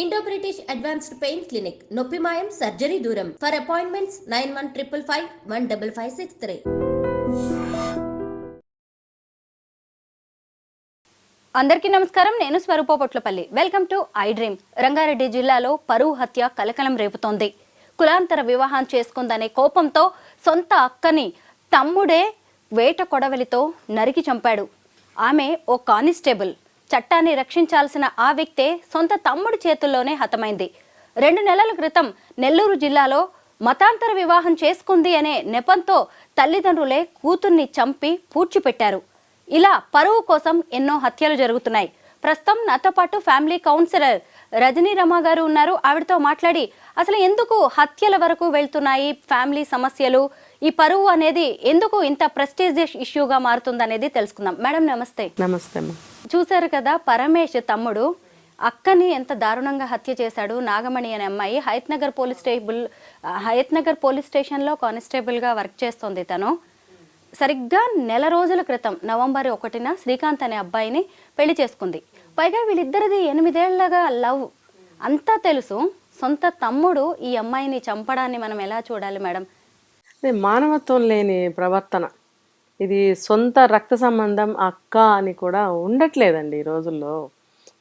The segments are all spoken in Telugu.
Indo British advanced pain clinic నొప్పి మాయం సర్జరీ దూరం ఫర్ అపాయింట్మెంట్స్ 9155515563. అందరికీ నమస్కారం. నేను Swarupa Potlapalli. Welcome to I dream. Rangareddy జిల్లాలో పరువు హత్య కలకలం రేపుతోంది. కులాంతర వివాహం చేసుకుందనే కోపంతో సొంత అక్కని తమ్ముడే వేట కొడవలితో నరికి చంపాడు. ఆమె ఓ కానిస్టేబుల్. చట్టాన్ని రక్షించాల్సిన ఆ వ్యక్తే సొంత తమ్ముడి చేతుల్లోనే హతమైంది. 2 నెలల క్రితం నెల్లూరు జిల్లాలో మతాంతర వివాహం చేసుకుంది అనే నెపంతో తల్లిదండ్రులే కూతుర్ని చంపి పూడ్చిపెట్టారు. ఇలా పరువు కోసం ఎన్నో హత్యలు జరుగుతున్నాయి. ప్రస్తుతం నాతో పాటు ఫ్యామిలీ కౌన్సిలర్ రజనీ రమ గారు ఉన్నారు. ఆవిడతో మాట్లాడి అసలు ఎందుకు హత్యల వరకు వెళ్తున్నాయి ఫ్యామిలీ సమస్యలు, ఈ పరువు అనేది ఎందుకు ఇంత ప్రెస్టీజియస్ ఇష్యూగా మారుతుంది అనేది తెలుసుకుందాం. మేడం నమస్తే. నమస్తే. చూశారు కదా, పరమేష్ తమ్ముడు అక్కని ఎంత దారుణంగా హత్య చేశాడు. నాగమణి అనే అమ్మాయి హయత్నగర్ పోలీస్ స్టేషన్లో కానిస్టేబుల్గా వర్క్ చేస్తోంది. తను సరిగ్గా నెల రోజుల క్రితం నవంబర్ 1న శ్రీకాంత్ అనే అబ్బాయిని పెళ్లి చేసుకుంది. పైగా వీళ్ళిద్దరిది 8 ఏళ్లగా లవ్. అంతా తెలుసు. సొంత తమ్ముడు ఈ అమ్మాయిని చంపడాన్ని మనం ఎలా చూడాలి మేడం? మానవత్వం లేని ప్రవర్తన. ఇది సొంత రక్త సంబంధం అక్క అని కూడా ఉండట్లేదండి ఈ రోజుల్లో.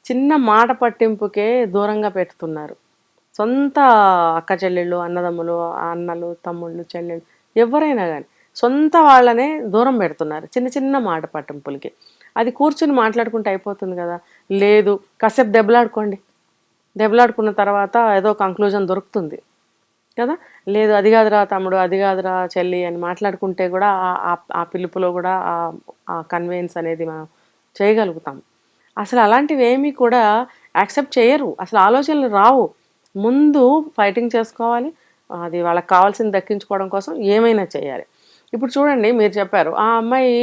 చిన్న మాట పట్టింపుకే దూరంగా పెడుతున్నారు. సొంత అక్క చెల్లెళ్ళు, అన్నదమ్ములు, అన్నలు, తమ్ముళ్ళు, చెల్లెళ్ళు ఎవరైనా కానీ సొంత వాళ్ళనే దూరం పెడుతున్నారు చిన్న చిన్న మాట పట్టింపులకి. అది కూర్చుని మాట్లాడుకుంటే అయిపోతుంది కదా. లేదు, కాసేపు దెబ్బలాడుకున్న తర్వాత ఏదో కంక్లూజన్ దొరుకుతుంది కదా. లేదు, అది కాదురా తమ్ముడు, అది కాదురా చెల్లి అని మాట్లాడుకుంటే కూడా ఆ పిలుపులో కూడా ఆ కన్వీన్స్ అనేది మనం చేయగలుగుతాం. అసలు అలాంటివి ఏమీ కూడా యాక్సెప్ట్ చేయరు. అసలు ఆలోచనలు రావు. ముందు ఫైటింగ్ చేసుకోవాలి. అది వాళ్ళకి కావాల్సింది దక్కించుకోవడం కోసం ఏమైనా చేయాలి. ఇప్పుడు చూడండి, మీరు చెప్పారు ఆ అమ్మాయి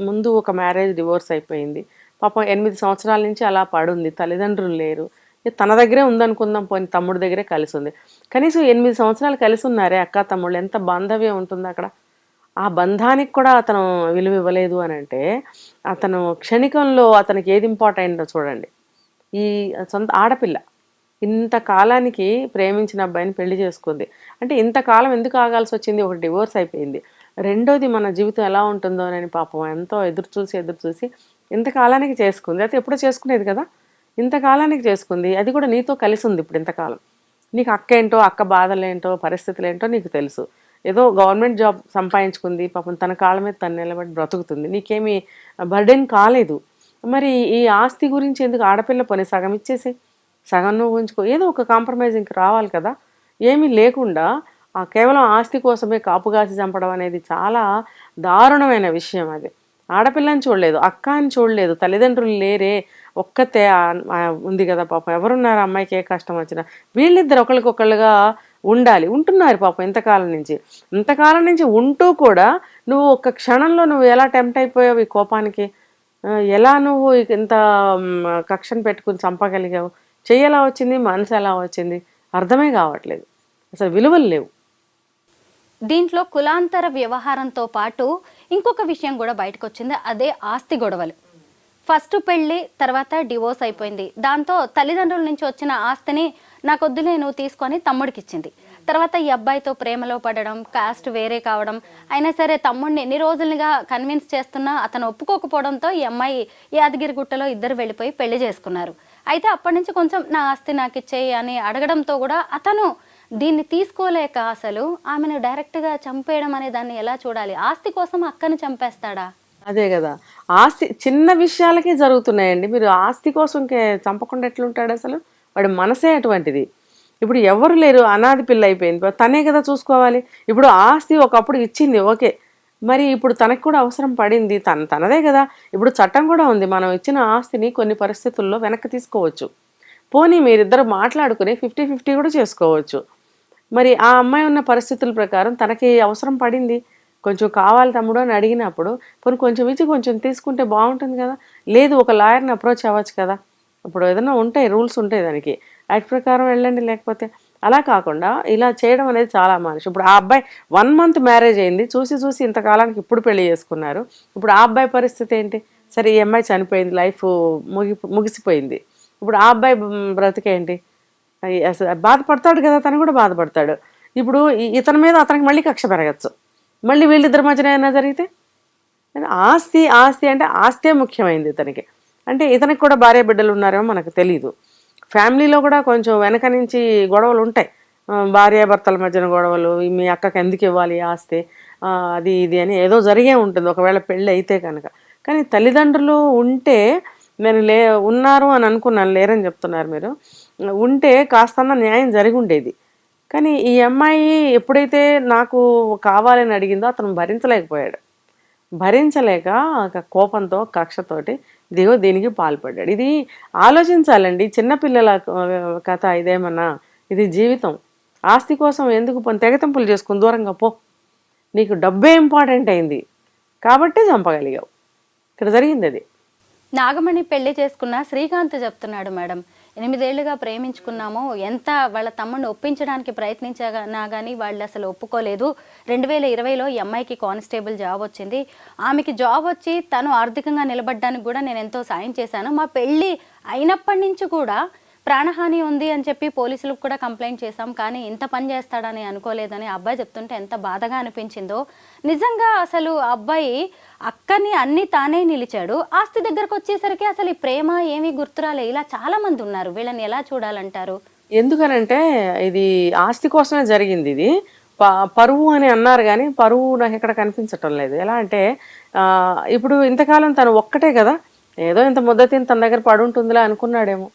ముందు ఒక మ్యారేజ్ డివోర్స్ అయిపోయింది. పాపం 8 సంవత్సరాల నుంచి అలా పడుంది. తల్లిదండ్రులు లేరు. తన దగ్గరే ఉందనుకుందాం, పోనీ తమ్ముడి దగ్గరే కలిసి ఉంది. కనీసం 8 సంవత్సరాలు కలిసి ఉన్నారే అక్క తమ్ముళ్ళు. ఎంత బాంధవ్యం ఉంటుంది అక్కడ. ఆ బంధానికి కూడా అతను విలువ ఇవ్వలేదు అని అంటే అతను క్షణికంలో అతనికి ఏది ఇంపార్టెంటో చూడండి. ఈ సొంత ఆడపిల్ల ఇంతకాలానికి ప్రేమించిన అబ్బాయిని పెళ్లి చేసుకుంది అంటే ఇంతకాలం ఎందుకు ఆగాల్సి వచ్చింది? ఒకటి డివోర్స్ అయిపోయింది, రెండోది మన జీవితం ఎలా ఉంటుందో అని పాపం ఎంతో ఎదురు చూసి ఇంతకాలానికి చేసుకుంది. అయితే ఎప్పుడో చేసుకునేది కదా, ఇంతకాలానికి చేసుకుంది. అది కూడా నీతో కలిసి ఉంది. ఇప్పుడు ఇంతకాలం నీకు అక్క ఏంటో, అక్క బాధలేంటో, పరిస్థితులు ఏంటో నీకు తెలుసు. ఏదో గవర్నమెంట్ జాబ్ సంపాదించుకుంది, పాపం తన కాళ్ళ మీద తను నిలబడి బ్రతుకుతుంది. నీకేమీ బర్డెన్ కాలేదు. మరి ఈ ఆస్తి గురించి ఎందుకు? ఆడపిల్ల పని సగం ఇచ్చేసి సగం నువ్వు ఉంచుకో. ఏదో ఒక కాంప్రమైజింగ్కి రావాలి కదా. ఏమీ లేకుండా కేవలం ఆస్తి కోసమే కాపుగాసి చంపడం అనేది చాలా దారుణమైన విషయం. అది ఆడపిల్లని చూడలేదు, అక్క అని చూడలేదు, తల్లిదండ్రులు లేరే, ఒక్కతే ఉంది కదా పాపం. ఎవరున్నారు అమ్మాయికి ఏ కష్టం వచ్చినా? వీళ్ళిద్దరు ఒకరికొకళ్ళుగా ఉంటున్నారు పాపం ఇంతకాలం నుంచి ఉంటూ కూడా నువ్వు ఒక్క క్షణంలో నువ్వు ఎలా టెంప్ట్ అయిపోయావు ఈ కోపానికి? ఎలా నువ్వు ఇంత కక్షను పెట్టుకుని చంపగలిగావు? చెయ్యి ఎలా వచ్చింది, మనసు ఎలా వచ్చింది? అర్థమే కావట్లేదు. అసలు విలువలు లేవు. దీంట్లో కులాంతర వ్యవహారంతో పాటు ఇంకొక విషయం కూడా బయటకు వచ్చింది. అదే ఆస్తి గొడవలు. ఫస్ట్ పెళ్ళి, తర్వాత డివోర్స్ అయిపోయింది. దాంతో తల్లిదండ్రుల నుంచి వచ్చిన ఆస్తిని నాకొద్దులే నువ్వు తీసుకొని తమ్ముడికి ఇచ్చింది. తర్వాత ఈ అబ్బాయితో ప్రేమలో పడడం, కాస్ట్ వేరే కావడం, అయినా సరే తమ్ముడిని ఎన్ని రోజులుగా కన్విన్స్ చేస్తున్నా అతను ఒప్పుకోకపోవడంతో ఈ అమ్మాయి యాదగిరిగుట్టలో ఇద్దరు వెళ్ళిపోయి పెళ్లి చేసుకున్నారు. అయితే అప్పటి నుంచి కొంచెం నా ఆస్తి నాకు ఇచ్చేయి అని అడగడంతో కూడా అతను దీన్ని తీసుకోలేక అసలు ఆమెను డైరెక్ట్గా చంపేయడం అనే దాన్ని ఎలా చూడాలి? ఆస్తి కోసం అక్కని చంపేస్తాడా? అదే కదా, ఆస్తి చిన్న విషయాలకే జరుగుతున్నాయండి. మీరు ఆస్తి కోసం చంపకుండా ఎట్లుంటాడు? అసలు వాడి మనసే అటువంటిది. ఇప్పుడు ఎవరు లేరు, అనాథ పిల్ల అయిపోయింది, తనే కదా చూసుకోవాలి. ఇప్పుడు ఆస్తి ఒకప్పుడు ఇచ్చింది ఓకే, మరి ఇప్పుడు తనకు కూడా అవసరం పడింది, తనదే కదా. ఇప్పుడు చట్టం కూడా ఉంది, మనం ఇచ్చిన ఆస్తిని కొన్ని పరిస్థితుల్లో వెనక్కి తీసుకోవచ్చు. పోనీ మీరిద్దరు మాట్లాడుకుని 50-50 కూడా చేసుకోవచ్చు. మరి ఆ అమ్మాయి ఉన్న పరిస్థితుల ప్రకారం తనకి అవసరం పడింది, కొంచెం కావాలి తమ్ముడు అని అడిగినప్పుడు పోనీ కొంచెం ఇచ్చి కొంచెం తీసుకుంటే బాగుంటుంది కదా. లేదు, ఒక లాయర్ని అప్రోచ్ అవ్వచ్చు కదా. ఇప్పుడు ఏదైనా ఉంటాయి, రూల్స్ ఉంటాయి దానికి, యాక్ట్ ప్రకారం వెళ్ళండి. లేకపోతే అలా కాకుండా ఇలా చేయడం అనేది చాలా మనిషి. ఇప్పుడు ఆ అబ్బాయి 1 మంత్ మ్యారేజ్ అయింది, చూసి ఇంతకాలానికి ఇప్పుడు పెళ్లి చేసుకున్నారు. ఇప్పుడు ఆ అబ్బాయి పరిస్థితి ఏంటి? సరే, ఈ అమ్మాయి చనిపోయింది, లైఫ్ ముగిసిపోయింది. ఇప్పుడు ఆ అబ్బాయి బ్రతికేంటి? అసలు బాధపడతాడు కదా, తను కూడా బాధపడతాడు. ఇప్పుడు ఇతని మీద అతనికి మళ్ళీ కక్ష పెరగచ్చు, మళ్ళీ వీళ్ళిద్దరి మధ్యన ఏమైనా జరిగితే. ఆస్తి ఆస్తి అంటే ఆస్తే ముఖ్యమైంది ఇతనికి. అంటే ఇతనికి కూడా భార్య బిడ్డలు ఉన్నారేమో మనకు తెలియదు. ఫ్యామిలీలో కూడా కొంచెం వెనక నుంచి గొడవలు ఉంటాయి, భార్యాభర్తల మధ్యన గొడవలు. మీ అక్కకి ఎందుకు ఇవ్వాలి ఆస్తి, అది ఇది అని ఏదో జరిగే ఉంటుంది ఒకవేళ పెళ్ళి అయితే కనుక. కానీ తల్లిదండ్రులు ఉంటే, నేను ఉన్నారు అని అనుకున్నాను, లేరని చెప్తున్నారు మీరు, ఉంటే కాస్తన్నా న్యాయం జరిగి ఉండేది. కానీ ఈ అమ్మాయి ఎప్పుడైతే నాకు కావాలని అడిగిందో అతను భరించలేకపోయాడు. భరించలేక కోపంతో కక్షతోటి దీనికి పాల్పడ్డాడు. ఇది ఆలోచించాలండి, చిన్నపిల్లల కథ ఇదేమన్నా, ఇది జీవితం. ఆస్తి కోసం ఎందుకు తెగతింపులు చేసుకుని దూరంగా పో, నీకు డబ్బే ఇంపార్టెంట్ అయింది కాబట్టి చంపగలిగావు. ఇక్కడ జరిగింది అది. నాగమణి పెళ్లి చేసుకున్న శ్రీకాంత్ చెప్తున్నాడు, మేడం 8 ఏళ్లుగా ప్రేమించుకున్నాము, ఎంత వాళ్ళ తమ్ముడిని ఒప్పించడానికి ప్రయత్నించినా కానీ వాళ్ళు అసలు ఒప్పుకోలేదు. 2020లో ఈ అమ్మాయికి కానిస్టేబుల్ జాబ్ వచ్చింది. ఆమెకి జాబ్ వచ్చి తను ఆర్థికంగా నిలబడడానికి కూడా నేను ఎంతో సాయం చేశాను. మా పెళ్ళి అయినప్పటి నుంచి కూడా ప్రాణహాని ఉంది అని చెప్పి పోలీసులకు కూడా కంప్లైంట్ చేశాం, కానీ ఇంత పని చేస్తాడని అనుకోలేదని అబ్బాయి చెప్తుంటే ఎంత బాధగా అనిపించిందో. నిజంగా అసలు అబ్బాయి అక్కని అన్ని తానే నిలిచాడు, ఆస్తి దగ్గరకు వచ్చేసరికి అసలు ఈ ప్రేమ ఏమీ గుర్తురాలే. ఇలా చాలా మంది ఉన్నారు, వీళ్ళని ఎలా చూడాలంటారు? ఎందుకనంటే ఇది ఆస్తి కోసమే జరిగింది. ఇది పరువు అని అన్నారు కానీ పరువు నాకు ఎక్కడ కనిపించటం లేదు. ఎలా అంటే ఇప్పుడు ఇంతకాలం తను ఒక్కటే కదా, ఏదో ఇంత ముద్దతిని తన దగ్గర పడుంటుందిలే అనుకున్నాడేమో,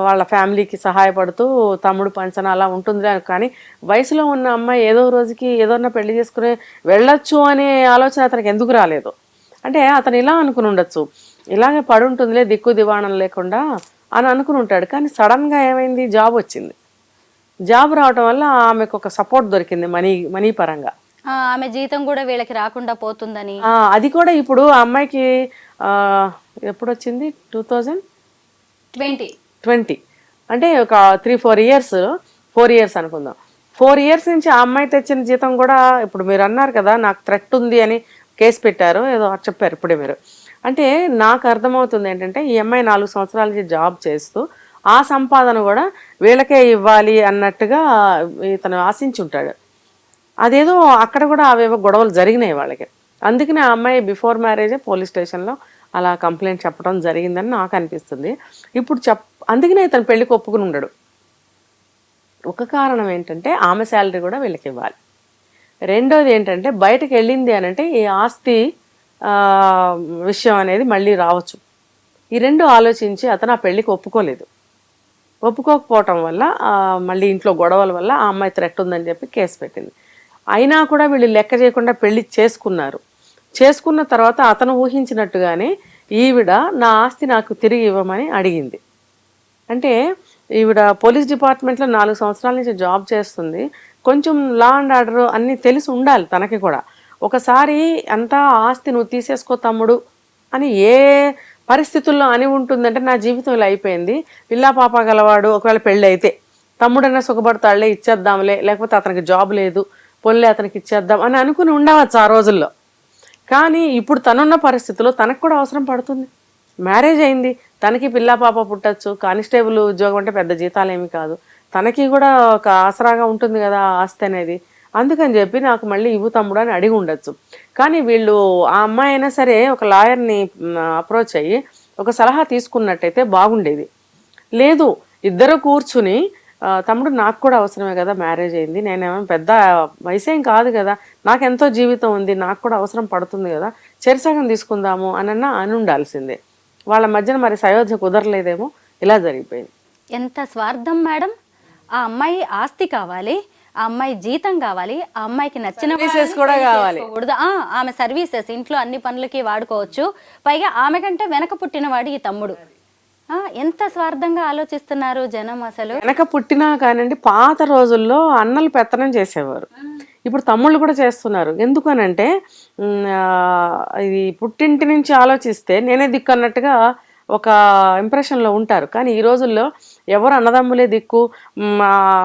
వాళ్ళ ఫ్యామిలీకి సహాయపడుతూ తమ్ముడు పంచన అలా ఉంటుందిలే. కానీ వయసులో ఉన్న అమ్మాయి ఏదో రోజుకి ఏదోన్నా పెళ్లి చేసుకుని వెళ్ళొచ్చు అనే ఆలోచన అతనికి ఎందుకు రాలేదు అంటే, అతను ఇలా అనుకుని ఉండొచ్చు, ఇలాగే పడుంటుందిలే దిక్కు దివాణం లేకుండా అని అనుకుని ఉంటాడు. కానీ సడన్గా ఏమైంది, జాబ్ వచ్చింది. జాబ్ రావటం వల్ల ఆమెకు ఒక సపోర్ట్ దొరికింది మనీ పరంగా. ఆమె జీతం కూడా వీళ్ళకి రాకుండా పోతుందని. అది కూడా ఇప్పుడు ఆ అమ్మాయికి ఎప్పుడు వచ్చింది, 2020 అంటే ఒక 3-4 ఇయర్స్, 4 ఇయర్స్ అనుకుందాం. 4 ఇయర్స్ నుంచి ఆ అమ్మాయి తెచ్చిన జీతం కూడా, ఇప్పుడు మీరు అన్నారు కదా నాకు థ్రెట్ ఉంది అని కేసు పెట్టారు ఏదో చెప్పారు ఇప్పుడే మీరు. అంటే నాకు అర్థమవుతుంది ఏంటంటే, ఈ అమ్మాయి 4 సంవత్సరాల నుంచి జాబ్ చేస్తూ ఆ సంపాదన కూడా వీళ్ళకే ఇవ్వాలి అన్నట్టుగా ఇతను ఆశించుంటాడు. అదేదో అక్కడ కూడా అవేవో గొడవలు జరిగినాయి వాళ్ళకి. అందుకనే ఆ అమ్మాయి బిఫోర్ మ్యారేజే పోలీస్ స్టేషన్లో అలా కంప్లైంట్ చెప్పడం జరిగిందని నాకు అనిపిస్తుంది. ఇప్పుడు అందుకనే ఇతను పెళ్లికి ఒప్పుకుని ఉండడు. ఒక కారణం ఏంటంటే ఆమె శాలరీ కూడా వీళ్ళకి ఇవ్వాలి. రెండోది ఏంటంటే బయటకు వెళ్ళింది అని అంటే ఈ ఆస్తి విషయం అనేది మళ్ళీ రావచ్చు. ఈ రెండు ఆలోచించి అతను ఆ పెళ్లికి ఒప్పుకోలేదు. ఒప్పుకోకపోవటం వల్ల మళ్ళీ ఇంట్లో గొడవల వల్ల ఆ అమ్మాయి థ్రెట్ ఉందని చెప్పి కేసు పెట్టింది. అయినా కూడా వీళ్ళు లెక్క చేయకుండా పెళ్లి చేసుకున్నారు. చేసుకున్న తర్వాత అతను ఊహించినట్టుగానే ఈవిడ నా ఆస్తి నాకు తిరిగి ఇవ్వమని అడిగింది. అంటే ఈవిడ పోలీస్ డిపార్ట్మెంట్లో 4 సంవత్సరాల నుంచి జాబ్ చేస్తుంది. కొంచెం లా అండ్ ఆర్డర్ అన్నీ తెలిసి ఉండాలి తనకి కూడా. ఒకసారి అంతా ఆస్తి నువ్వు తీసేసుకో తమ్ముడు అని ఏ పరిస్థితుల్లో అని ఉంటుందంటే, నా జీవితం ఇలా అయిపోయింది, పిల్లా పాప గలవాడు, ఒకవేళ పెళ్ళి అయితే తమ్ముడన్నా సుఖపడతాడులే ఇచ్చేద్దాంలే, లేకపోతే అతనికి జాబ్ లేదు పొల్లే అతనికి ఇచ్చేద్దాం అని అనుకుని ఉండవచ్చు ఆ రోజుల్లో. కానీ ఇప్పుడు తనున్న పరిస్థితుల్లో తనకు కూడా అవసరం పడుతుంది. మ్యారేజ్ అయింది, తనకి పిల్లా పాప పుట్టచ్చు, కానిస్టేబుల్ ఉద్యోగం అంటే పెద్ద జీతాలు ఏమి కాదు, తనకి కూడా ఒక ఆసరాగా ఉంటుంది కదా ఆస్తి అనేది. అందుకని చెప్పి నాకు మళ్ళీ ఇవ్వు తమ్ముడు అని అడిగి ఉండొచ్చు. కానీ వీళ్ళు ఆ అమ్మాయి అయినా సరే ఒక లాయర్ని అప్రోచ్ అయ్యి ఒక సలహా తీసుకున్నట్టయితే బాగుండేది. లేదు, ఇద్దరు కూర్చుని తమ్ముడు నాకు కూడా అవసరమే కదా, మ్యారేజ్ అయింది, నేనేమో పెద్ద వయసేం కాదు కదా, నాకెంతో జీవితం ఉంది, నాకు కూడా అవసరం పడుతుంది కదా, చెరిసగం తీసుకుందాము అని ఉండాల్సిందే. వాళ్ళ మధ్యన మరి సయోధ్య కుదరలేదేమో, ఇలా జరిగిపోయింది. ఎంత స్వార్థం మేడం. ఆ అమ్మాయి ఆస్తి కావాలి, ఆ అమ్మాయి జీతం కావాలి, ఆ అమ్మాయికి నచ్చిన సర్వీసెస్ కూడా కావాలి. ఆమె సర్వీసెస్ ఇంట్లో అన్ని పనులకి వాడుకోవచ్చు, పైగా ఆమె కంటే వెనక పుట్టినవాడు ఈ తమ్ముడు. ఎంత స్వార్థంగా ఆలోచిస్తున్నారు జనం. అసలు వెనక పుట్టినా కానండి, పాత రోజుల్లో అన్నలు పెత్తనం చేసేవారు, ఇప్పుడు తమ్ముళ్ళు కూడా చేస్తున్నారు. ఎందుకనంటే ఇది పుట్టింటి నుంచి ఆలోచిస్తే నేనే దిక్కు అన్నట్టుగా ఒక ఇంప్రెషన్లో ఉంటారు. కానీ ఈ రోజుల్లో ఎవరు అన్నదమ్ములే దిక్కు,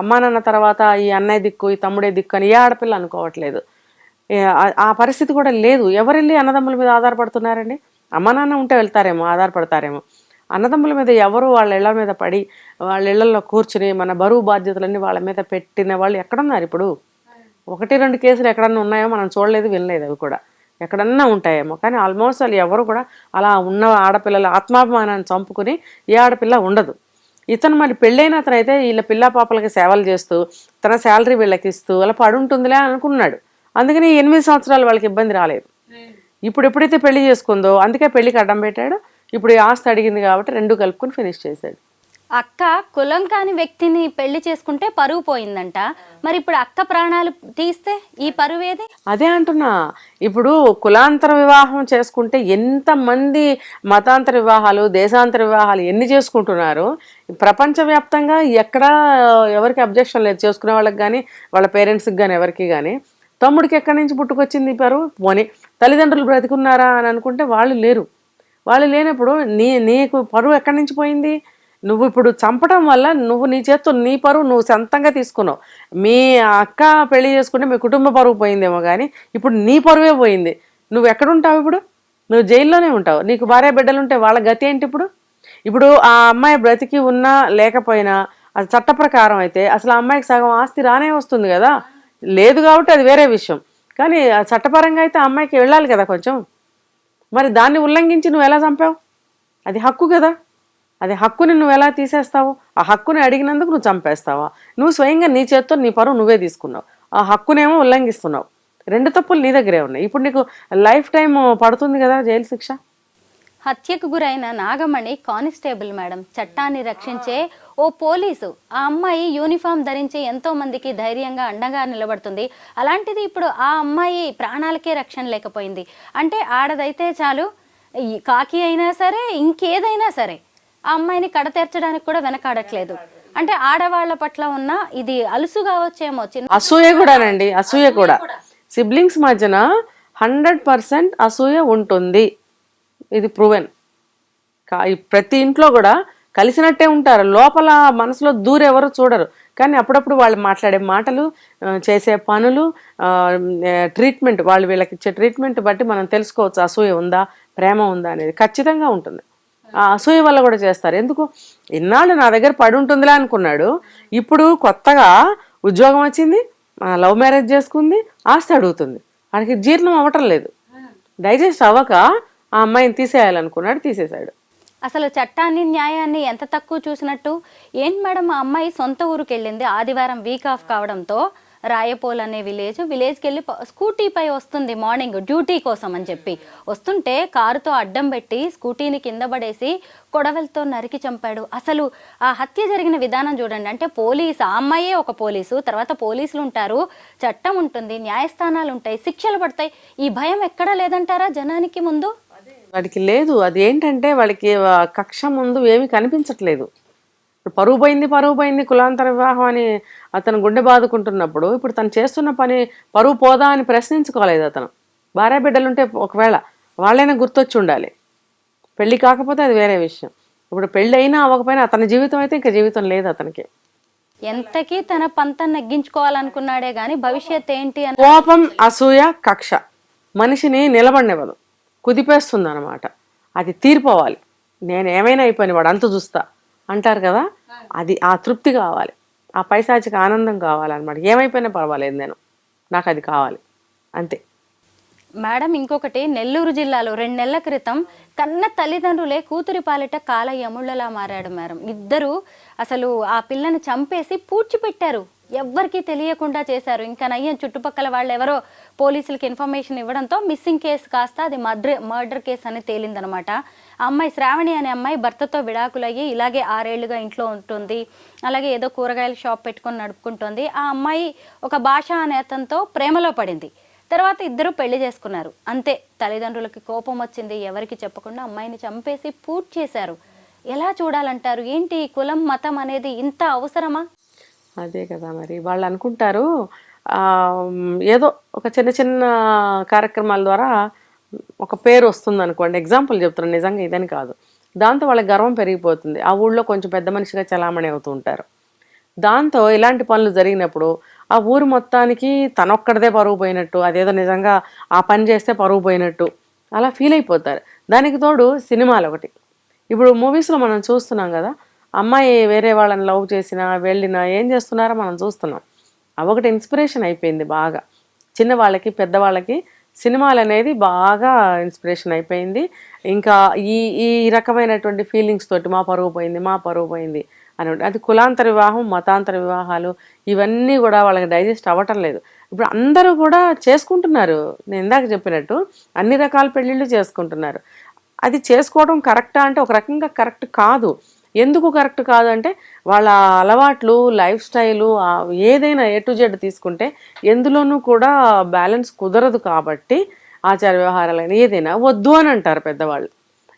అమ్మా నాన్న తర్వాత ఈ అన్నయ్య దిక్కు, ఈ తమ్ముడే దిక్కు అని ఏ ఆడపిల్ల అనుకోవట్లేదు. ఆ పరిస్థితి కూడా లేదు. ఎవరు వెళ్ళి అన్నదమ్ముల మీద ఆధారపడుతున్నారండి? అమ్మా నాన్న ఉంటే వెళ్తారేమో, ఆధారపడతారేమో. అన్నదమ్ముల మీద ఎవరు వాళ్ళ ఇళ్ల మీద పడి వాళ్ళ ఇళ్లలో కూర్చుని మన బరువు బాధ్యతలన్నీ వాళ్ళ మీద పెట్టిన వాళ్ళు ఎక్కడున్నారు ఇప్పుడు? 1-2 కేసులు ఎక్కడన్నా ఉన్నాయో మనం చూడలేదు, వినలేదు. అవి కూడా ఎక్కడన్నా ఉంటాయేమో, కానీ ఆల్మోస్ట్ వాళ్ళు ఎవరు కూడా అలా ఉన్న ఆడపిల్లల ఆత్మాభిమానాన్ని చంపుకుని ఏ ఆడపిల్ల ఉండదు. ఇతను మరి పెళ్ళైన అతనైతే వీళ్ళ పిల్ల పాపలకి సేవలు చేస్తూ తన శాలరీ వీళ్ళకి ఇస్తూ అలా పడుంటుందిలే అనుకున్నాడు. అందుకని 8 సంవత్సరాలు వాళ్ళకి ఇబ్బంది రాలేదు. ఇప్పుడు ఎప్పుడైతే పెళ్లి చేసుకుందో అందుకే పెళ్లికి అడ్డం పెట్టాడు. ఇప్పుడు ఈ ఆస్తి అడిగింది కాబట్టి 2 కలుపుకొని ఫినిష్ చేశాడు. అక్క కులం కాని వ్యక్తిని పెళ్లి చేసుకుంటే పరువు పోయిందంట. మరి ఇప్పుడు అక్క ప్రాణాలు తీస్తే ఈ పరువు ఏది? అదే అంటున్నా. ఇప్పుడు కులాంతర వివాహం చేసుకుంటే ఎంతమంది మతాంతర వివాహాలు, దేశాంతర వివాహాలు ఎన్ని చేసుకుంటున్నారు. ప్రపంచవ్యాప్తంగా ఎక్కడా ఎవరికి అబ్జెక్షన్ లేదు, చేసుకునే వాళ్ళకి కానీ వాళ్ళ పేరెంట్స్కి కానీ ఎవరికి కానీ. తమ్ముడికి ఎక్కడి నుంచి పుట్టుకొచ్చింది ఈ పరువు? పోనీ తల్లిదండ్రులు బ్రతికున్నారా అని అనుకుంటే వాళ్ళు లేరు. వాళ్ళు లేనప్పుడు నీకు పరువు ఎక్కడి నుంచి పోయింది? నువ్వు ఇప్పుడు చంపడం వల్ల నువ్వు నీ చేత్తో నీ పరువు నువ్వు సొంతంగా తీసుకున్నావు. మీ అక్క పెళ్లి చేసుకుంటే మీ కుటుంబ పరువు పోయిందేమో కానీ ఇప్పుడు నీ పరువే పోయింది. నువ్వు ఎక్కడుంటావు ఇప్పుడు? నువ్వు జైల్లోనే ఉంటావు. నీకు భార్య బిడ్డలుంటే వాళ్ళ గతి ఏంటి ఇప్పుడు? ఇప్పుడు ఆ అమ్మాయి బ్రతికి ఉన్నా లేకపోయినా అది చట్ట ప్రకారం అయితే అసలు ఆ అమ్మాయికి సగం ఆస్తి రానే వస్తుంది కదా. లేదు కాబట్టి అది వేరే విషయం, కానీ చట్టపరంగా అయితే ఆ అమ్మాయికి వెళ్ళాలి కదా కొంచెం. మరి దాన్ని ఉల్లంఘించి నువ్వు ఎలా చంపావు? అది హక్కు కదా. అది హక్కుని నువ్వు ఎలా తీసేస్తావు? ఆ హక్కుని అడిగినందుకు నువ్వు చంపేస్తావా? నువ్వు స్వయంగా నీ చేత్తో నీ పరువు నువ్వే తీసుకున్నావు, ఆ హక్కునేమో ఉల్లంఘిస్తున్నావు. 2 తప్పులు నీ దగ్గరే ఉన్నాయి. ఇప్పుడు నీకు లైఫ్ టైం పడుతుంది కదా జైలు శిక్ష. హత్యకు గురైన నాగమణి కానిస్టేబుల్ మేడం, చట్టాన్ని రక్షించే ఓ పోలీసు. ఆ అమ్మాయి యూనిఫామ్ ధరించి ఎంతో మందికి ధైర్యంగా అండగా నిలబడుతుంది. అలాంటిది ఇప్పుడు ఆ అమ్మాయి ప్రాణాలకే రక్షణ లేకపోయింది. అంటే ఆడదైతే చాలు, కాకి అయినా సరే ఇంకేదైనా సరే ఆ అమ్మాయిని కడతీర్చడానికి కూడా వెనకాడట్లేదు. అంటే ఆడవాళ్ల పట్ల ఉన్న ఇది అలుసు కావచ్చేమో, చిన్న అసూయ కూడానండి. అసూయ కూడా సిబ్లింగ్స్ మధ్యన 100% అసూయ ఉంటుంది. ఇది ప్రూవెన్. ప్రతి ఇంట్లో కూడా కలిసినట్టే ఉంటారు, లోపల మనసులో దూరెవరు చూడరు. కానీ అప్పుడప్పుడు వాళ్ళు మాట్లాడే మాటలు, చేసే పనులు, ట్రీట్మెంట్, వాళ్ళు వీళ్ళకి ఇచ్చే ట్రీట్మెంట్ బట్టి మనం తెలుసుకోవచ్చు అసూయ ఉందా ప్రేమ ఉందా అనేది. ఖచ్చితంగా ఉంటుంది. ఆ అసూయ వల్ల కూడా చేస్తారు. ఎందుకు? ఇన్నాళ్ళు నా దగ్గర పడి ఉంటుందిలే అనుకున్నాడు. ఇప్పుడు కొత్తగా ఉద్యోగం వచ్చింది, లవ్ మ్యారేజ్ చేసుకుంది, ఆస్తి అడుగుతుంది. వాడికి జీర్ణం అవ్వటం లేదు. డైజెస్ట్ అవ్వక ఆ అమ్మాయిని తీసేయాలనుకున్నాడు, తీసేశాడు. అసలు చట్టాన్ని న్యాయాన్ని ఎంత తక్కువ చూసినట్టు. ఏంటి మేడం, ఆ అమ్మాయి సొంత ఊరికి వెళ్ళింది, ఆదివారం వీక్ ఆఫ్ కావడంతో రాయపోల్ అనే విలేజ్కి వెళ్ళి స్కూటీపై వస్తుంది మార్నింగ్ డ్యూటీ కోసం అని చెప్పి వస్తుంటే కారుతో అడ్డం పెట్టి స్కూటీని కింద పడేసి కొడవలతో నరికి చంపాడు. అసలు ఆ హత్య జరిగిన విధానం చూడండి. అంటే ఆ అమ్మాయే ఒక పోలీసు, తర్వాత పోలీసులు ఉంటారు, చట్టం ఉంటుంది, న్యాయస్థానాలు ఉంటాయి, శిక్షలు పడతాయి. ఈ భయం ఎక్కడా లేదంటారా జనానికి? ముందు వాడికి లేదు. అది ఏంటంటే వాళ్ళకి కక్ష ముందు ఏమీ కనిపించట్లేదు. పరువు పోయింది కులాంతర వివాహం అని అతను గుండె బాదుకుంటున్నప్పుడు ఇప్పుడు తను చేస్తున్న పని పరువు పోదా అని ప్రశ్నించుకోలేదు అతను. భార్య బిడ్డలుంటే ఒకవేళ వాళ్ళైనా గుర్తొచ్చి ఉండాలి. పెళ్లి కాకపోతే అది వేరే విషయం. ఇప్పుడు పెళ్ళి అయినా అవ్వకపోయినా అతని జీవితం అయితే ఇంకా జీవితం లేదు అతనికి. ఎంతకీ తన పంతం నెగ్గించుకోవాలనుకున్నాడే గాని భవిష్యత్ ఏంటి అని. కోపం, అసూయ, కక్ష మనిషిని నిలబడినవ్వదు, కుదిపేస్తుంది అనమాట. అది తీరిపోవాలి. నేను ఏమైనా అయిపోయిన వాడు అంత చూస్తా అంటారు కదా, అది ఆ తృప్తి కావాలి, ఆ పైశాచిక ఆనందం కావాలన్నమాట. ఏమైపోయినా పర్వాలేదు, నాకు అది కావాలి అంతే. మేడం ఇంకొకటి, నెల్లూరు జిల్లాలో 2 నెలల క్రితం కన్న తల్లిదండ్రులే కూతురి పాలిట కాల యముళ్ళలా మారాడు మేడం. ఇద్దరు అసలు ఆ పిల్లని చంపేసి పూడ్చిపెట్టారు, ఎవ్వరికీ తెలియకుండా చేశారు. ఇంకా నయ్యం చుట్టుపక్కల వాళ్ళు ఎవరో పోలీసులకి ఇన్ఫర్మేషన్ ఇవ్వడంతో మిస్సింగ్ కేసు కాస్త అది మర్డర్ కేసు అని తేలిందనమాట. ఆ అమ్మాయి శ్రావణి అనే అమ్మాయి భర్తతో విడాకులయ్యి ఇలాగే 6 ఏళ్లుగా ఇంట్లో ఉంటుంది. అలాగే ఏదో కూరగాయల షాప్ పెట్టుకొని నడుపుకుంటుంది. ఆ అమ్మాయి ఒక భాష అనే అతనితో ప్రేమలో పడింది. తర్వాత ఇద్దరు పెళ్లి చేసుకున్నారు. అంతే, తల్లిదండ్రులకి కోపం వచ్చింది, ఎవరికి చెప్పకుండా అమ్మాయిని చంపేసి పూర్తి చేశారు. ఎలా చూడాలంటారు? ఏంటి కులం మతం అనేది ఇంత అవసరమా? అదే కదా, మరి వాళ్ళు అనుకుంటారు ఏదో ఒక చిన్న చిన్న కార్యక్రమాల ద్వారా ఒక పేరు వస్తుంది అనుకోండి. ఎగ్జాంపుల్ చెప్తున్నాను, నిజంగా ఇదని కాదు. దాంతో వాళ్ళకి గర్వం పెరిగిపోతుంది. ఆ ఊళ్ళో కొంచెం పెద్ద మనిషిగా చలామణి అవుతూ ఉంటారు. దాంతో ఇలాంటి పనులు జరిగినప్పుడు ఆ ఊరు మొత్తానికి తనొక్కడిదే పరువు పోయినట్టు, అదేదో నిజంగా ఆ పని చేస్తే పరువు పోయినట్టు అలా ఫీల్ అయిపోతారు. దానికి తోడు సినిమాలు ఒకటి. ఇప్పుడు మూవీస్లో మనం చూస్తున్నాం కదా, అమ్మాయి వేరే వాళ్ళని లవ్ చేసినా వెళ్ళినా ఏం చేస్తున్నారో మనం చూస్తున్నాం. అవొకటి ఇన్స్పిరేషన్ అయిపోయింది బాగా, చిన్నవాళ్ళకి పెద్దవాళ్ళకి సినిమాలు అనేది బాగా ఇన్స్పిరేషన్ అయిపోయింది. ఇంకా ఈ ఈ రకమైనటువంటి ఫీలింగ్స్ తోటి మా పరువు పోయింది, మా పరువు పోయింది అని అది కులాంతర వివాహం, మతాంతర వివాహాలు ఇవన్నీ కూడా వాళ్ళకి డైజెస్ట్ అవ్వటం లేదు. ఇప్పుడు అందరూ కూడా చేసుకుంటున్నారు, నేను ఇందాక చెప్పినట్టు అన్ని రకాల పెళ్ళిళ్ళు చేసుకుంటున్నారు. అది చేసుకోవడం కరెక్టా అంటే ఒక రకంగా కరెక్ట్ కాదు. ఎందుకు కరెక్ట్ కాదు అంటే వాళ్ళ అలవాట్లు, లైఫ్ స్టైలు, ఏదైనా A to Z తీసుకుంటే ఎందులోనూ కూడా బ్యాలెన్స్ కుదరదు. కాబట్టి ఆచార వ్యవహారాలైనా ఏదైనా వద్దు అని అంటారు పెద్దవాళ్ళు.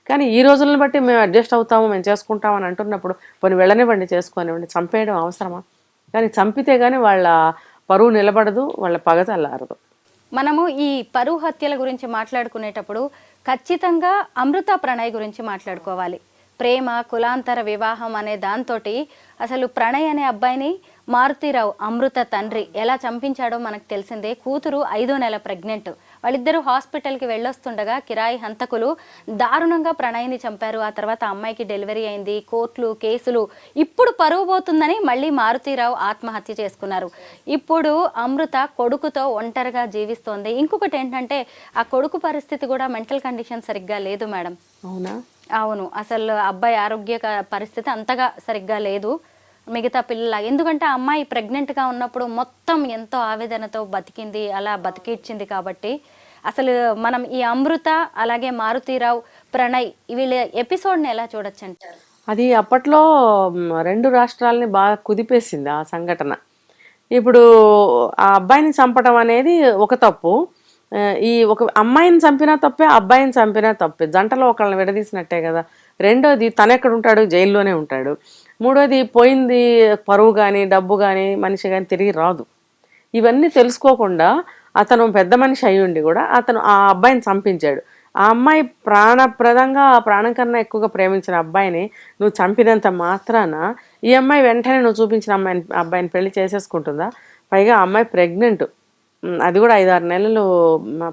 కానీ ఈ రోజులను బట్టి మేము అడ్జస్ట్ అవుతాము, మేము చేసుకుంటామని అంటున్నప్పుడు కొన్ని వెళ్ళనివ్వండి, చేసుకోనివ్వండి, చంపేయడం అవసరమా? కానీ చంపితే కానీ వాళ్ళ పరువు నిలబడదు, వాళ్ళ పగ చల్లారదు. మనము ఈ పరువు హత్యల గురించి మాట్లాడుకునేటప్పుడు ఖచ్చితంగా అమృత ప్రణయ్ గురించి మాట్లాడుకోవాలి. ప్రేమ, కులాంతర వివాహం అనే దాంతోటి అసలు ప్రణయ్ అనే అబ్బాయిని మారుతీరావు అమృత తండ్రి ఎలా చంపించాడో మనకు తెలిసిందే. కూతురు 5వ నెల ప్రెగ్నెంట్. వాళ్ళిద్దరూ హాస్పిటల్కి వెళ్ళొస్తుండగా కిరాయి హంతకులు దారుణంగా ప్రణయ్ని చంపారు. ఆ తర్వాత అమ్మాయికి డెలివరీ అయింది, కోర్టులు, కేసులు. ఇప్పుడు పరువు పోతుందని మళ్ళీ మారుతీరావు ఆత్మహత్య చేసుకున్నారు. ఇప్పుడు అమృత కొడుకుతో ఒంటరిగా జీవిస్తోంది. ఇంకొకటి ఏంటంటే ఆ కొడుకు పరిస్థితి కూడా మెంటల్ కండిషన్ సరిగ్గా లేదు మేడం. అవునా? అవును, అసలు అబ్బాయి ఆరోగ్య పరిస్థితి అంతగా సరిగ్గా లేదు మిగతా పిల్లల. ఎందుకంటే ఆ అమ్మాయి ప్రెగ్నెంట్గా ఉన్నప్పుడు మొత్తం ఎంతో ఆవేదనతో బతికింది, అలా బతికిచ్చింది. కాబట్టి అసలు మనం ఈ అమృత అలాగే మారుతీరావు ప్రణయ్ వీళ్ళ ఎపిసోడ్ని ఎలా చూడొచ్చు అంటారు? అది అప్పట్లో 2 రాష్ట్రాలని బాగా కుదిపేసింది ఆ సంఘటన. ఇప్పుడు ఆ అబ్బాయిని చంపడం అనేది ఒక తప్పు, ఈ ఒక అమ్మాయిని చంపినా తప్పే, అబ్బాయిని చంపినా తప్పే, జంటలో ఒకళ్ళని విడదీసినట్టే కదా. రెండోది తను ఎక్కడ ఉంటాడు, జైల్లోనే ఉంటాడు. మూడోది పోయింది పరువు కానీ, డబ్బు కానీ, మనిషి కానీ తిరిగి రాదు. ఇవన్నీ తెలుసుకోకుండా అతను పెద్ద మనిషి అయ్యుండి కూడా అతను ఆ అబ్బాయిని చంపించాడు. ఆ అమ్మాయి ప్రాణప్రదంగా, ప్రాణం కన్నా ఎక్కువగా ప్రేమించిన అబ్బాయిని నువ్వు చంపినంత మాత్రాన ఈ అమ్మాయి వెంటనే నువ్వు చూపించిన అబ్బాయిని పెళ్లి చేసేసుకుంటుందా? పైగా ఆ అమ్మాయి ప్రెగ్నెంట్, అది కూడా 5-6 నెలలు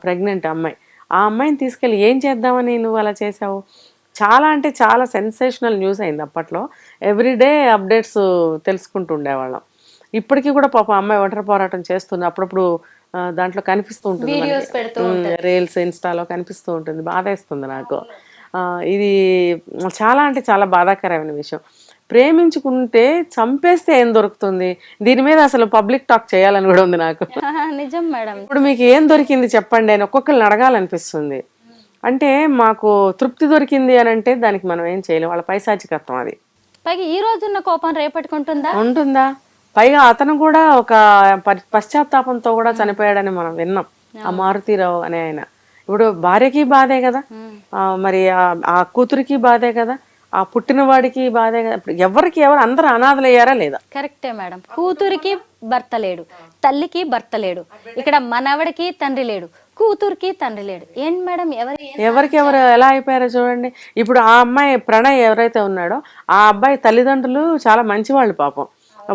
ప్రెగ్నెంట్ అమ్మాయి. ఆ అమ్మాయిని తీసుకెళ్ళి ఏం చేద్దామని నువ్వు అలా చేసావు? చాలా అంటే చాలా సెన్సేషనల్ న్యూస్ అయింది అప్పట్లో. ఎవ్రీడే అప్డేట్స్ తెలుసుకుంటూ ఉండేవాళ్ళం. ఇప్పటికీ కూడా పాప అమ్మాయి ఒంటరి పోరాటం చేస్తుంది. అప్పుడప్పుడు దాంట్లో కనిపిస్తూ ఉంటుంది, రీల్స్ ఇన్స్టాలో కనిపిస్తూ ఉంటుంది. బాధేస్తుంది నాకు. ఇది చాలా అంటే చాలా బాధాకరమైన విషయం. ప్రేమించుకుంటే చంపేస్తే ఏం దొరుకుతుంది? దీని మీద అసలు పబ్లిక్ టాక్ చేయాలని కూడా ఉంది నాకు. నిజం మేడం. ఇప్పుడు మీకు ఏం దొరికింది చెప్పండి అని ఒక్కొక్కరిని అడగాలనిపిస్తుంది. అంటే మాకు తృప్తి దొరికింది అని అంటే దానికి మనం ఏం చేయలేం, వాళ్ళ పైశాచికత్వం అది. పైగా ఈ రోజున్న కోపం రేపటికుంటుందా? ఉంటుందా? పైగా అతను కూడా ఒక పశ్చాత్తాపంతో కూడా చనిపోయాడని మనం విన్నాం, ఆ మారుతీరావు అనే ఆయన. ఇప్పుడు భార్యకి బాధే కదా, మరి ఆ కూతురికి బాధే కదా, ఆ పుట్టినవాడికి బాధే కదా. ఇప్పుడు ఎవరు అందరూ అనాథలయ్యారా లేదా? కరెక్టే మేడం. కూతురికి భర్త లేడు, తల్లికి భర్త లేడు, ఇక్కడ మనవడికి తండ్రి లేడు, కూతురికి తండ్రి లేడు. ఏంటి మేడం, ఎవరికెవరు ఎలా అయిపోయారో చూడండి. ఇప్పుడు ఆ అమ్మాయి ప్రణయ్ ఎవరైతే ఉన్నాడో ఆ అబ్బాయి తల్లిదండ్రులు చాలా మంచివాళ్ళు పాపం.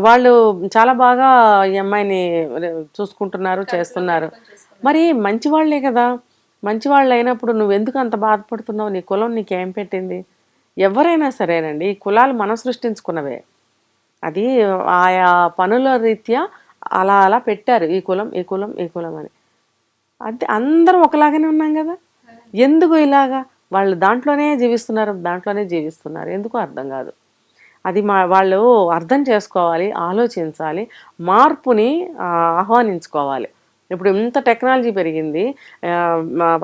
వాళ్ళు చాలా బాగా ఈ అమ్మాయిని చూసుకుంటున్నారు, చేస్తున్నారు. మరి మంచివాళ్లే కదా. మంచివాళ్ళు అయినప్పుడు నువ్వెందుకు అంత బాధపడుతున్నావు? నీ కులం నీకేం పెట్టింది? ఎవరైనా సరేనండి, ఈ కులాలు మనం సృష్టించుకున్నవే. అది ఆయా పనుల రీత్యా అలా అలా పెట్టారు, ఈ కులం ఈ కులం ఈ కులం అని. అంటే అందరం ఒకలాగానే ఉన్నాం కదా. ఎందుకు ఇలాగా? వాళ్ళు దాంట్లోనే జీవిస్తున్నారు, ఎందుకు అర్థం కాదు. అది వాళ్ళు అర్థం చేసుకోవాలి, ఆలోచించాలి, మార్పుని ఆహ్వానించుకోవాలి. ఇప్పుడు ఇంత టెక్నాలజీ పెరిగింది,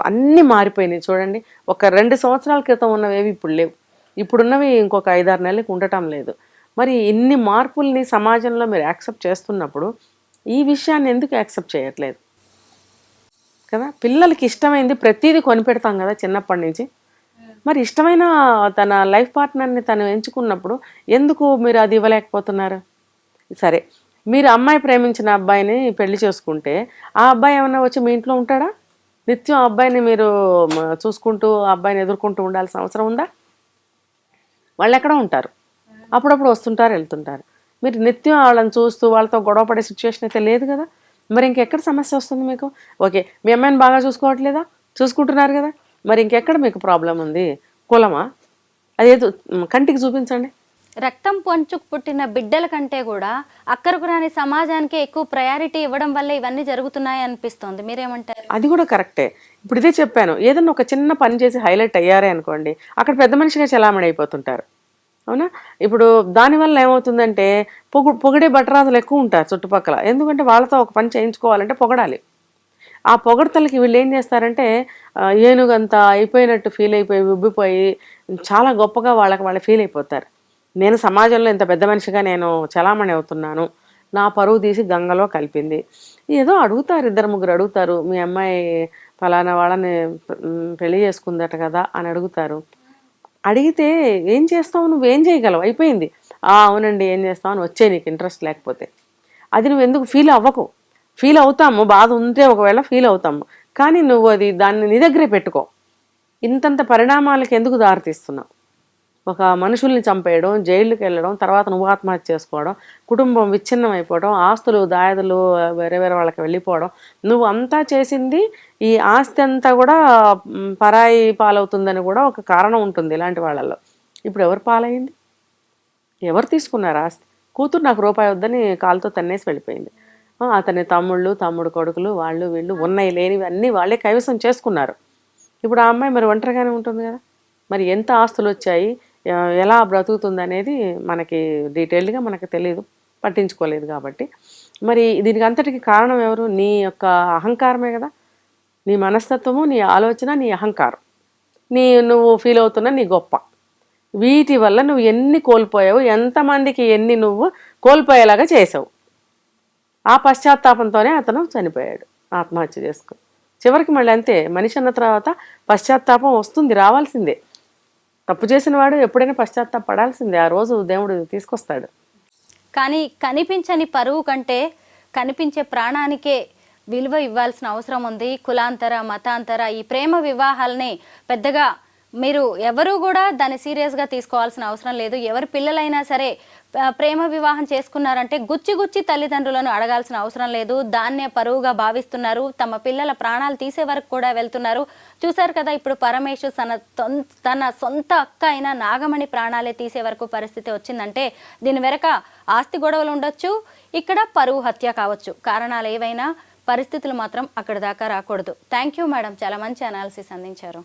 అన్నీ మారిపోయినాయి చూడండి. ఒక 2 సంవత్సరాల క్రితం ఉన్నవేవి ఇప్పుడు లేవు, ఇప్పుడున్నవి ఇంకొక 5-6 నెలలకు ఉండటం లేదు. మరి ఇన్ని మార్పుల్ని సమాజంలో మీరు యాక్సెప్ట్ చేస్తున్నప్పుడు ఈ విషయాన్ని ఎందుకు యాక్సెప్ట్ చేయట్లేదు కదా? పిల్లలకి ఇష్టమైంది ప్రతిదీ కొనిపెడతాం కదా చిన్నప్పటి నుంచి. మరి ఇష్టమైన తన లైఫ్ పార్ట్నర్ని తను ఎంచుకున్నప్పుడు ఎందుకు మీరు అది ఇవ్వలేకపోతున్నారు? సరే, మీరు అమ్మాయి ప్రేమించిన అబ్బాయిని పెళ్లి చేసుకుంటే ఆ అబ్బాయి ఏమన్నా వచ్చి మీ ఇంట్లో ఉంటాడా? నిత్యం ఆ అబ్బాయిని మీరు చూసుకుంటూ ఆ అబ్బాయిని ఎదుర్కొంటూ ఉండాల్సిన అవసరం ఉందా? వాళ్ళు ఎక్కడ ఉంటారు, అప్పుడప్పుడు వస్తుంటారు వెళ్తుంటారు. మీరు నిత్యం వాళ్ళని చూస్తూ వాళ్ళతో గొడవ పడే సిచ్యువేషన్ అయితే లేదు కదా. మరి ఇంకెక్కడ సమస్య వస్తుంది మీకు? ఓకే, మీ అమ్మాయిని బాగా చూసుకోవట్లేదా? చూసుకుంటున్నారు కదా, మరి ఇంకెక్కడ మీకు ప్రాబ్లం ఉంది? కులమా? అదేదో కంటికి చూపించండి. రక్తం పంచుకు పుట్టిన బిడ్డల కంటే కూడా అక్కరకు రాని సమాజానికి ఎక్కువ ప్రయారిటీ ఇవ్వడం వల్ల ఇవన్నీ జరుగుతున్నాయి అనిపిస్తోంది. మీరేమంటారు? అది కూడా కరెక్టే. ఇప్పుడు ఇదే చెప్పాను, ఏదన్నా ఒక చిన్న పని చేసి హైలైట్ అయ్యారే అనుకోండి, అక్కడ పెద్ద మనిషిగా చలామణి అయిపోతుంటారు. అవునా? ఇప్పుడు దానివల్ల ఏమవుతుందంటే పొగిడే భట్టరాజులు ఎక్కువ ఉంటారు చుట్టుపక్కల. ఎందుకంటే వాళ్ళతో ఒక పని చేయించుకోవాలంటే పొగడాలి. ఆ పొగడతలకి వీళ్ళు ఏం చేస్తారంటే ఏనుగంతా అయిపోయినట్టు ఫీల్ అయిపోయి ఉబ్బిపోయి చాలా గొప్పగా వాళ్ళు ఫీల్ అయిపోతారు. నేను సమాజంలో ఇంత పెద్ద మనిషిగా నేను చలామణి అవుతున్నాను, నా పరువు తీసి గంగలో కలిపింది. ఏదో అడుగుతారు, 2-3 అడుగుతారు, మీ అమ్మాయి ఫలానా వాళ్ళని పెళ్లి చేసుకుందట కదా అని అడుగుతారు. అడిగితే ఏం చేస్తావు, నువ్వేం చేయగలవు, అయిపోయింది. అవునండి ఏం చేస్తావు అని వచ్చే, నీకు ఇంట్రెస్ట్ లేకపోతే. అది నువ్వు ఎందుకు ఫీల్ అవ్వకు. ఫీల్ అవుతాము, బాధ ఉంటే ఒకవేళ ఫీల్ అవుతాము, కానీ నువ్వు దాన్ని నీ దగ్గరే పెట్టుకో. ఇంతంత పరిణామాలకు ఎందుకు దారితీస్తున్నావు? ఒక మనుషుల్ని చంపేయడం, జైలుకి వెళ్ళడం, తర్వాత నువ్వు ఆత్మహత్య చేసుకోవడం, కుటుంబం విచ్ఛిన్నం అయిపోవడం, ఆస్తులు దాయాదులు వేరే వేరే వాళ్ళకి వెళ్ళిపోవడం, నువ్వు అంతా చేసింది ఈ ఆస్తి అంతా కూడా పరాయి పాలవుతుందని కూడా ఒక కారణం ఉంటుంది ఇలాంటి వాళ్ళల్లో. ఇప్పుడు ఎవరు పాలైంది? ఎవరు తీసుకున్నారు ఆస్తి? కూతురు నాకు రూపాయి వద్దని కాలుతో తన్నేసి వెళ్ళిపోయింది. అతని తమ్ముడు కొడుకులు, వాళ్ళు వీళ్ళు ఉన్నాయి లేనివి అన్నీ వాళ్ళే కైవసం చేసుకున్నారు. ఇప్పుడు ఆ అమ్మాయి మరి ఒంటరిగానే ఉంటుంది కదా. మరి ఎంత ఆస్తులు వచ్చాయి, ఎలా బ్రతుకుతుంది అనేది మనకి డీటెయిల్డ్గా మనకు తెలియదు, పట్టించుకోలేదు కాబట్టి. మరి దీనికి అంతటికి కారణం ఎవరు? నీ యొక్క అహంకారమే కదా. నీ మనస్తత్వము, నీ ఆలోచన, నీ అహంకారం, నువ్వు ఫీల్ అవుతున్న నీ గొప్ప, వీటి వల్ల నువ్వు ఎన్ని కోల్పోయావు, ఎంతమందికి ఎన్ని నువ్వు కోల్పోయేలాగా చేసావు. ఆ పశ్చాత్తాపంతోనే అతను చనిపోయాడు, ఆత్మహత్య చేసుకుని. చివరికి మళ్ళీ అంతే, మనిషి అన్న తర్వాత పశ్చాత్తాపం వస్తుంది, రావాల్సిందే. తప్పు చేసిన వాడు ఎప్పుడైనా పశ్చాత్తాపడాల్సిందే, ఆ రోజు దేవుడు తీసుకొస్తాడు. కానీ కనిపించని పరువు కంటే కనిపించే ప్రాణానికే విలువ ఇవ్వాల్సిన అవసరం ఉంది. కులాంతర, మతాంతర ఈ ప్రేమ వివాహాలని పెద్దగా మీరు ఎవరు కూడా దాన్ని సీరియస్గా తీసుకోవాల్సిన అవసరం లేదు. ఎవరి పిల్లలైనా సరే ప్రేమ వివాహం చేసుకున్నారంటే గుచ్చి తల్లిదండ్రులను అడగాల్సిన అవసరం లేదు. దాన్నే పరువుగా భావిస్తున్నారు, తమ పిల్లల ప్రాణాలు తీసే వరకు కూడా వెళ్తున్నారు. చూశారు కదా, ఇప్పుడు పరమేశు తన సొంత అక్క అయిన నాగమణి ప్రాణాలే తీసే వరకు పరిస్థితి వచ్చిందంటే దీని వెనక ఆస్తి గొడవలు ఉండొచ్చు, ఇక్కడ పరువు హత్య కావచ్చు. కారణాలు ఏవైనా పరిస్థితులు మాత్రం అక్కడ దాకా రాకూడదు. థ్యాంక్ యూ మేడం, చాలా మంచి అనాలిసిస్ అందించారు.